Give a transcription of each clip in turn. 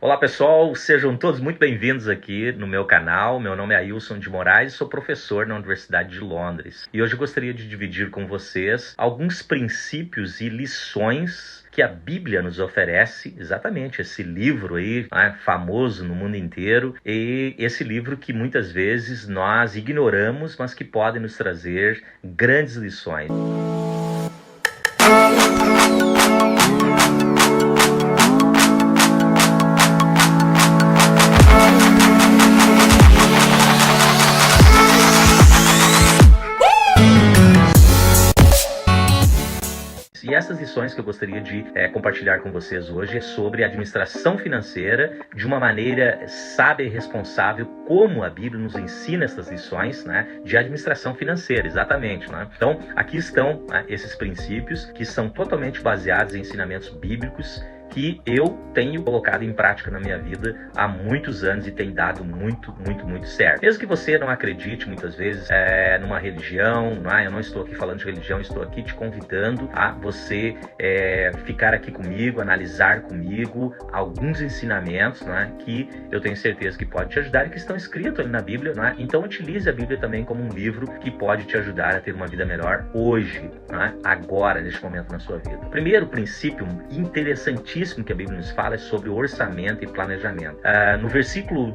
Olá pessoal, sejam todos muito bem-vindos aqui no meu canal. Meu nome é Ailson de Moraes, sou professor na Universidade de Londres. E hoje eu gostaria de dividir com vocês alguns princípios e lições que a Bíblia nos oferece, exatamente esse livro aí, né, famoso no mundo inteiro, e esse livro que muitas vezes nós ignoramos, mas que pode nos trazer grandes lições. E essas lições que eu gostaria de compartilhar com vocês hoje é sobre administração financeira de uma maneira sábia e responsável, como a Bíblia nos ensina essas lições, né, de administração financeira, exatamente. Né? Então, aqui estão esses princípios que são totalmente baseados em ensinamentos bíblicos que eu tenho colocado em prática na minha vida há muitos anos e tem dado muito certo. Mesmo que você não acredite muitas vezes numa religião, eu não estou aqui falando de religião, estou aqui te convidando a você ficar aqui comigo, analisar comigo alguns ensinamentos que eu tenho certeza que pode te ajudar e que estão escritos ali na Bíblia. Então utilize a Bíblia também como um livro que pode te ajudar a ter uma vida melhor hoje, agora, neste momento na sua vida. O primeiro princípio interessantíssimo que a Bíblia nos fala é sobre orçamento e planejamento. No versículo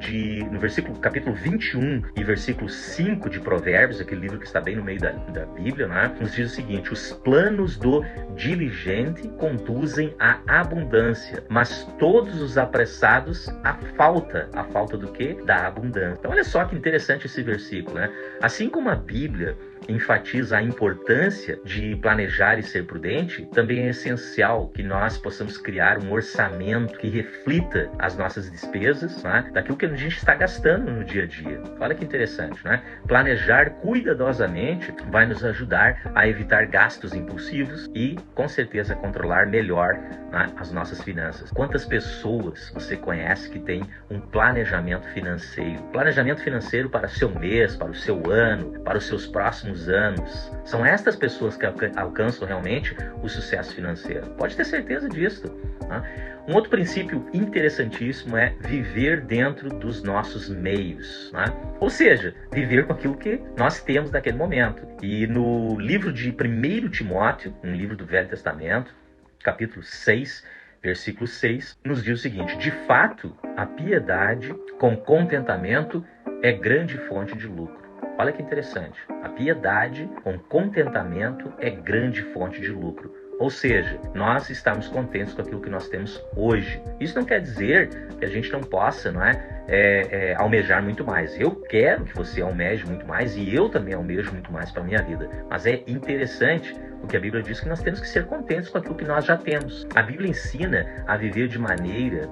capítulo 21 e versículo 5 de Provérbios, aquele livro que está bem no meio da Bíblia, nos diz o seguinte: os planos do diligente conduzem à abundância, mas todos os apressados à falta. A falta do quê? Da abundância. Então olha só que interessante esse versículo, Assim como a Bíblia enfatiza a importância de planejar e ser prudente, também é essencial que nós possamos criar um orçamento que reflita as nossas despesas, daquilo que a gente está gastando no dia a dia. Olha que interessante, Planejar cuidadosamente vai nos ajudar a evitar gastos impulsivos e, com certeza, controlar melhor as nossas finanças. Quantas pessoas você conhece que tem um planejamento financeiro? Planejamento financeiro para o seu mês, para o seu ano, para os seus próximos anos. São estas pessoas que alcançam realmente o sucesso financeiro. Pode ter certeza disso. Um outro princípio interessantíssimo é viver dentro dos nossos meios. Ou seja, viver com aquilo que nós temos naquele momento. E no livro de 1 Timóteo, um livro do Velho Testamento, capítulo 6, versículo 6, nos diz o seguinte: de fato, a piedade com contentamento é grande fonte de lucro. Olha que interessante. A piedade com contentamento é grande fonte de lucro. Ou seja, nós estamos contentes com aquilo que nós temos hoje. Isso não quer dizer que a gente não possa, almejar muito mais. Eu quero que você almeje muito mais e eu também almejo muito mais para a minha vida. Mas é interessante o que a Bíblia diz, que nós temos que ser contentes com aquilo que nós já temos. A Bíblia ensina a viver de maneira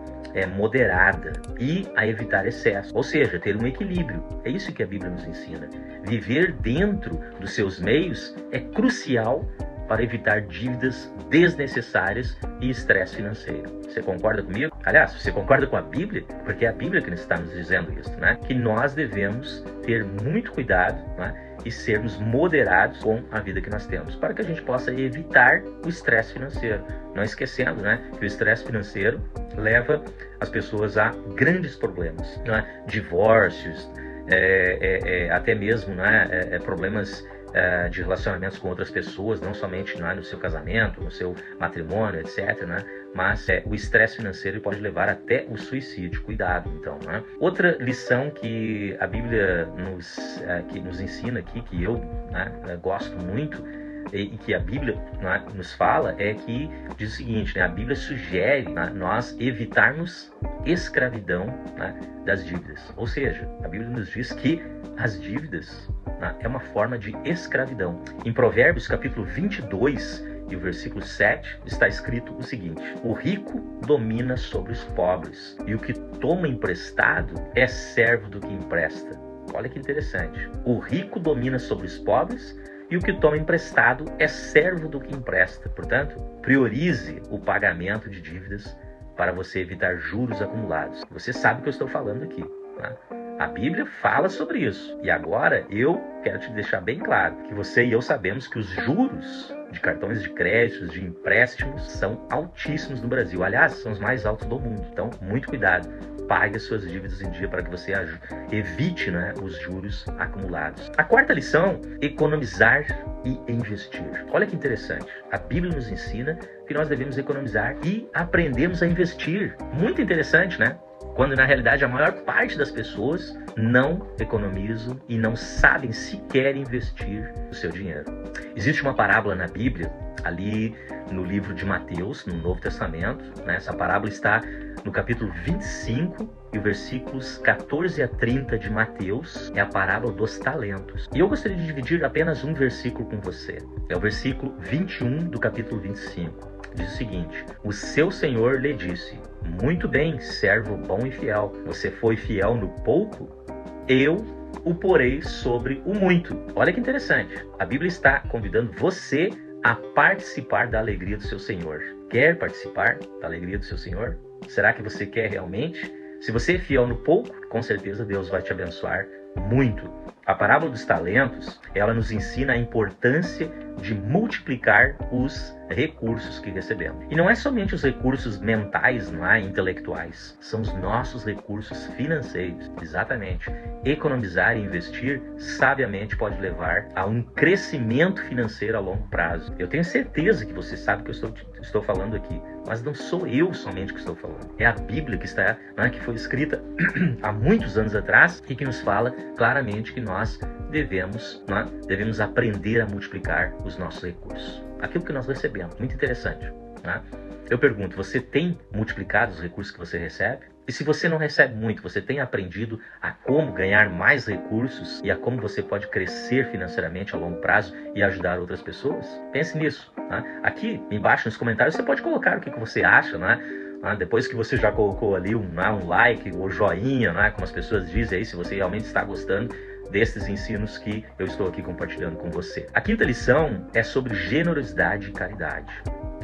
moderada e a evitar excesso, ou seja, ter um equilíbrio. É isso que a Bíblia nos ensina. Viver dentro dos seus meios é crucial para evitar dívidas desnecessárias e estresse financeiro. Você concorda comigo? Aliás, você concorda com a Bíblia? Porque é a Bíblia que está nos dizendo isso, Que nós devemos ter muito cuidado, e sermos moderados com a vida que nós temos, para que a gente possa evitar o estresse financeiro. Não esquecendo, que o estresse financeiro leva as pessoas a grandes problemas, divórcios, até mesmo problemas de relacionamentos com outras pessoas, não somente no seu casamento, no seu matrimônio, etc., mas o estresse financeiro pode levar até o suicídio. Cuidado, então. Outra lição que a Bíblia nos ensina aqui, que eu gosto muito, e que a Bíblia nos fala, é que diz o seguinte: a Bíblia sugere nós evitarmos escravidão das dívidas. Ou seja, a Bíblia nos diz que as dívidas é uma forma de escravidão. Em Provérbios capítulo 22 e o versículo 7 está escrito o seguinte: o rico domina sobre os pobres, e o que toma emprestado é servo do que empresta. Olha que interessante. O rico domina sobre os pobres, e o que toma emprestado é servo do que empresta. Portanto, priorize o pagamento de dívidas para você evitar juros acumulados. Você sabe o que eu estou falando aqui. A Bíblia fala sobre isso. E agora eu quero te deixar bem claro que você e eu sabemos que os juros de cartões de créditos, de empréstimos, são altíssimos no Brasil. Aliás, são os mais altos do mundo. Então, muito cuidado. Pague as suas dívidas em dia para que você evite, né, os juros acumulados. A quarta lição, economizar e investir. Olha que interessante. A Bíblia nos ensina que nós devemos economizar e aprendemos a investir. Muito interessante, né? Quando na realidade a maior parte das pessoas não economizam e não sabem sequer investir o seu dinheiro. Existe uma parábola na Bíblia, ali no livro de Mateus, no Novo Testamento, né? Essa parábola está no capítulo 25 e os versículos 14 a 30 de Mateus, é a parábola dos talentos. E eu gostaria de dividir apenas um versículo com você. É o versículo 21 do capítulo 25. Diz o seguinte: o seu senhor lhe disse: muito bem, servo bom e fiel. Você foi fiel no pouco? Eu o porei sobre o muito. Olha que interessante. A Bíblia está convidando você a participar da alegria do seu Senhor. Quer participar da alegria do seu Senhor? Será que você quer realmente? Se você é fiel no pouco, com certeza Deus vai te abençoar muito. A parábola dos talentos, ela nos ensina a importância de multiplicar os recursos que recebemos. E não é somente os recursos mentais, não é, intelectuais, são os nossos recursos financeiros. Exatamente. Economizar e investir sabiamente pode levar a um crescimento financeiro a longo prazo. Eu tenho certeza que você sabe que eu estou falando aqui, mas não sou eu somente que estou falando. É a Bíblia que está, né, que foi escrita há muitos anos atrás e que nos fala claramente que nós devemos aprender a multiplicar os nossos recursos. Aquilo que nós recebemos. Muito interessante. Né? Eu pergunto, você tem multiplicado os recursos que você recebe? E se você não recebe muito, você tem aprendido a como ganhar mais recursos e a como você pode crescer financeiramente a longo prazo e ajudar outras pessoas? Pense nisso. Né? Aqui embaixo nos comentários você pode colocar o que você acha, né? Depois que você já colocou ali um like ou joinha, né? Como as pessoas dizem aí, se você realmente está gostando desses ensinos que eu estou aqui compartilhando com você. A quinta lição é sobre generosidade e caridade.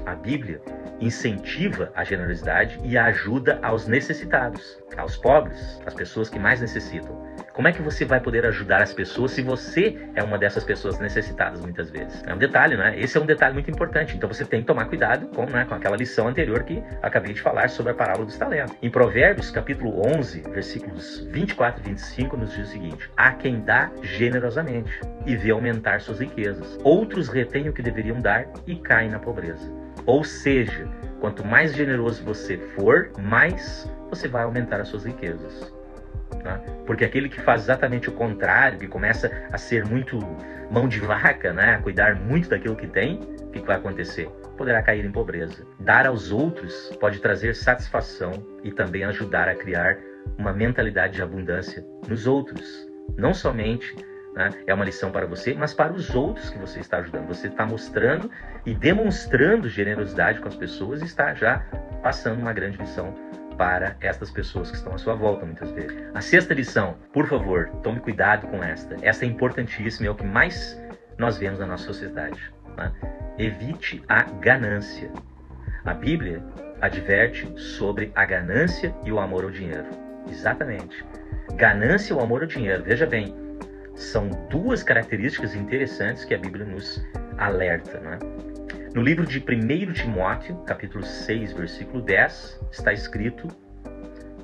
A Bíblia incentiva a generosidade e a ajuda aos necessitados, aos pobres, às pessoas que mais necessitam. Como é que você vai poder ajudar as pessoas se você é uma dessas pessoas necessitadas muitas vezes? É um detalhe, né? Esse é um detalhe muito importante. Então você tem que tomar cuidado com aquela lição anterior que acabei de falar sobre a parábola dos talentos. Em Provérbios, capítulo 11, versículos 24 e 25, nos diz o seguinte: há quem dá generosamente e vê aumentar suas riquezas. Outros retêm o que deveriam dar e caem na pobreza. Ou seja, quanto mais generoso você for, mais você vai aumentar as suas riquezas. Tá? Porque aquele que faz exatamente o contrário, que começa a ser muito mão de vaca, né? A cuidar muito daquilo que tem, o que vai acontecer? Poderá cair em pobreza. Dar aos outros pode trazer satisfação e também ajudar a criar uma mentalidade de abundância nos outros. Não somente, né, é uma lição para você, mas para os outros que você está ajudando. Você está mostrando e demonstrando generosidade com as pessoas e está já passando uma grande lição para estas pessoas que estão à sua volta muitas vezes. A sexta lição, por favor, tome cuidado com esta. Esta é importantíssima, é o que mais nós vemos na nossa sociedade. Né? Evite a ganância. A Bíblia adverte sobre a ganância e o amor ao dinheiro. Exatamente. Ganância e o amor ao dinheiro. Veja bem, são duas características interessantes que a Bíblia nos alerta. Né? No livro de 1 Timóteo, capítulo 6, versículo 10, está escrito: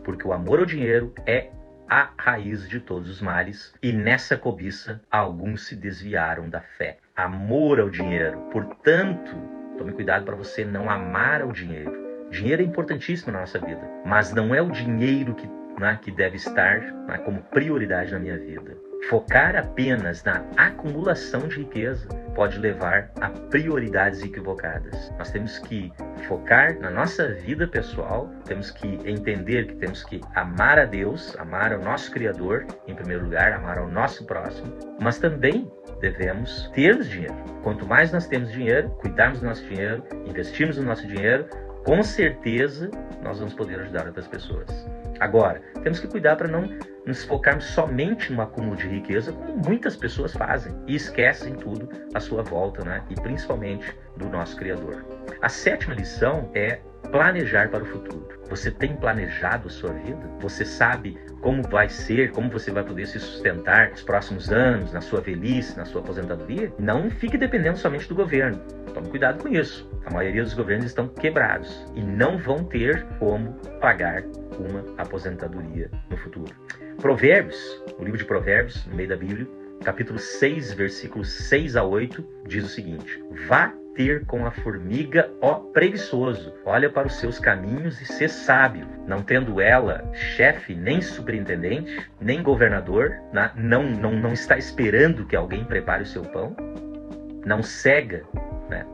porque o amor ao dinheiro é a raiz de todos os males, e nessa cobiça alguns se desviaram da fé. Amor ao dinheiro. Portanto, tome cuidado para você não amar ao dinheiro. Dinheiro é importantíssimo na nossa vida, mas não é o dinheiro que deve estar como prioridade na minha vida. Focar apenas na acumulação de riqueza pode levar a prioridades equivocadas. Nós temos que focar na nossa vida pessoal, temos que entender que temos que amar a Deus, amar ao nosso Criador, em primeiro lugar, amar ao nosso próximo, mas também devemos ter dinheiro. Quanto mais nós temos dinheiro, cuidarmos do nosso dinheiro, investirmos no nosso dinheiro, com certeza nós vamos poder ajudar outras pessoas. Agora, temos que cuidar para não nos focarmos somente no acúmulo de riqueza, como muitas pessoas fazem, e esquecem tudo à sua volta, né? E principalmente do nosso Criador. A sétima lição é planejar para o futuro. Você tem planejado a sua vida? Você sabe como vai ser, como você vai poder se sustentar nos próximos anos, na sua velhice, na sua aposentadoria? Não fique dependendo somente do governo. Tome cuidado com isso. A maioria dos governos estão quebrados e não vão ter como pagar uma aposentadoria no futuro. Provérbios, o livro de Provérbios, no meio da Bíblia, capítulo 6, versículos 6 a 8, diz o seguinte: vá ter com a formiga, ó preguiçoso, olha para os seus caminhos e sê sábio, não tendo ela chefe, nem superintendente, nem governador, não está esperando que alguém prepare o seu pão, não cega, né,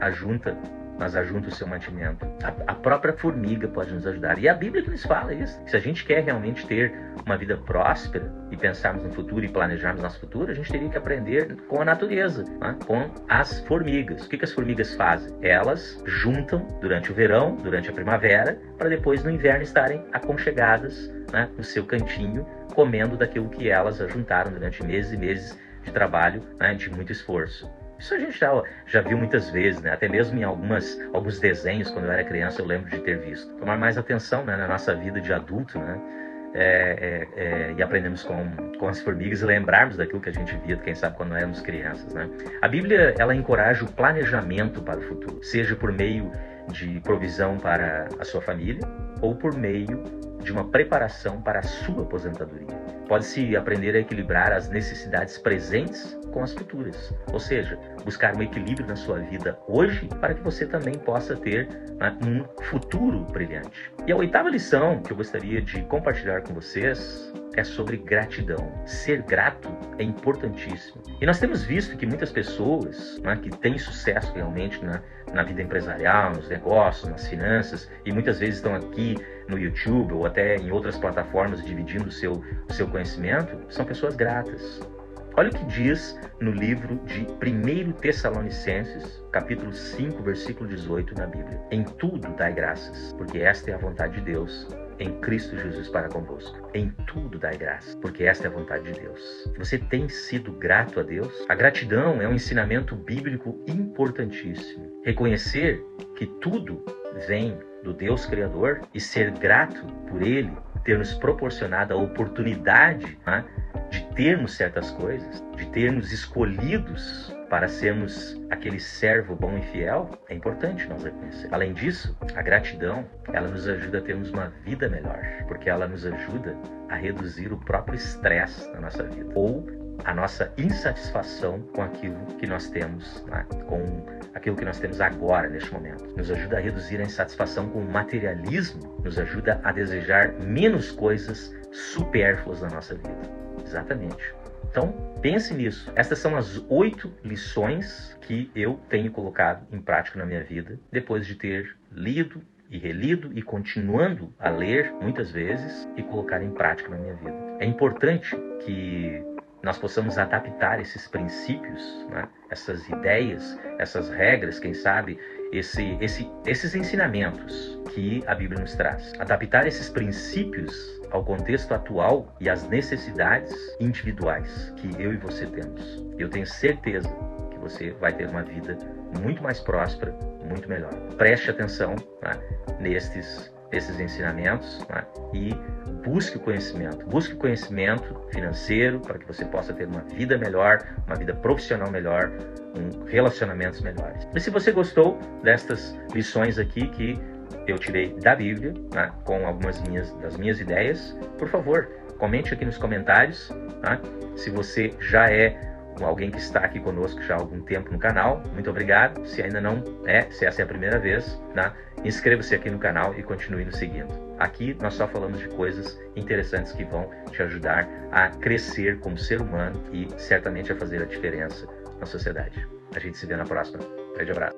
mas ajunta o seu mantimento. A própria formiga pode nos ajudar. E a Bíblia que nos fala isso. Se a gente quer realmente ter uma vida próspera e pensarmos no futuro e planejarmos nosso futuro, a gente teria que aprender com a natureza, né? Com as formigas. O que as formigas fazem? Elas juntam durante o verão, durante a primavera, para depois no inverno estarem aconchegadas, né, no seu cantinho, comendo daquilo que elas ajuntaram durante meses e meses de trabalho, né, de muito esforço. Isso a gente já viu muitas vezes, né? Até mesmo em alguns desenhos, quando eu era criança, eu lembro de ter visto. Tomar mais atenção, né, na nossa vida de adulto, né? E aprendemos com as formigas e lembrarmos daquilo que a gente via, quem sabe, quando éramos crianças, né? A Bíblia, ela encoraja o planejamento para o futuro, seja por meio de provisão para a sua família ou por meio de uma preparação para a sua aposentadoria. Pode-se aprender a equilibrar as necessidades presentes com as futuras, ou seja, buscar um equilíbrio na sua vida hoje para que você também possa ter, né, um futuro brilhante. E a 8ª lição que eu gostaria de compartilhar com vocês é sobre gratidão. Ser grato é importantíssimo. E nós temos visto que muitas pessoas, né, que têm sucesso realmente na vida empresarial, nos negócios, nas finanças, e muitas vezes estão aqui no YouTube ou até em outras plataformas dividindo o seu conhecimento, são pessoas gratas. Olha o que diz no livro de 1 Tessalonicenses, capítulo 5, versículo 18 na Bíblia. Em tudo dai graças, porque esta é a vontade de Deus em Cristo Jesus para convosco. Em tudo dai graças, porque esta é a vontade de Deus. Você tem sido grato a Deus? A gratidão é um ensinamento bíblico importantíssimo. Reconhecer que tudo vem do Deus Criador e ser grato por Ele ter nos proporcionado a oportunidade, né, de termos certas coisas, de termos escolhidos para sermos aquele servo bom e fiel, é importante nós reconhecer. Além disso, a gratidão, ela nos ajuda a termos uma vida melhor, porque ela nos ajuda a reduzir o próprio estresse na nossa vida, ou a nossa insatisfação com aquilo que nós temos, né, com aquilo que nós temos agora, neste momento. Nos ajuda a reduzir a insatisfação com o materialismo, nos ajuda a desejar menos coisas supérfluas na nossa vida. Exatamente. Então, pense nisso. Estas são as 8 lições que eu tenho colocado em prática na minha vida, depois de ter lido e relido e continuando a ler muitas vezes e colocar em prática na minha vida. É importante que nós possamos adaptar esses princípios, né, essas ideias, essas regras, quem sabe, esses ensinamentos que a Bíblia nos traz. Adaptar esses princípios ao contexto atual e às necessidades individuais que eu e você temos. Eu tenho certeza que você vai ter uma vida muito mais próspera, muito melhor. Preste atenção, né, nesses ensinamentos, né, e busque o conhecimento. Busque o conhecimento financeiro para que você possa ter uma vida melhor, uma vida profissional melhor, relacionamentos melhores. E se você gostou destas lições aqui que eu tirei da Bíblia, né, com algumas das minhas ideias, por favor, comente aqui nos comentários, né? Se você já é alguém que está aqui conosco já há algum tempo no canal, muito obrigado. Se ainda não é, se essa é a primeira vez, né, inscreva-se aqui no canal e continue nos seguindo. Aqui nós só falamos de coisas interessantes que vão te ajudar a crescer como ser humano e certamente a fazer a diferença na sociedade. A gente se vê na próxima. Grande abraço.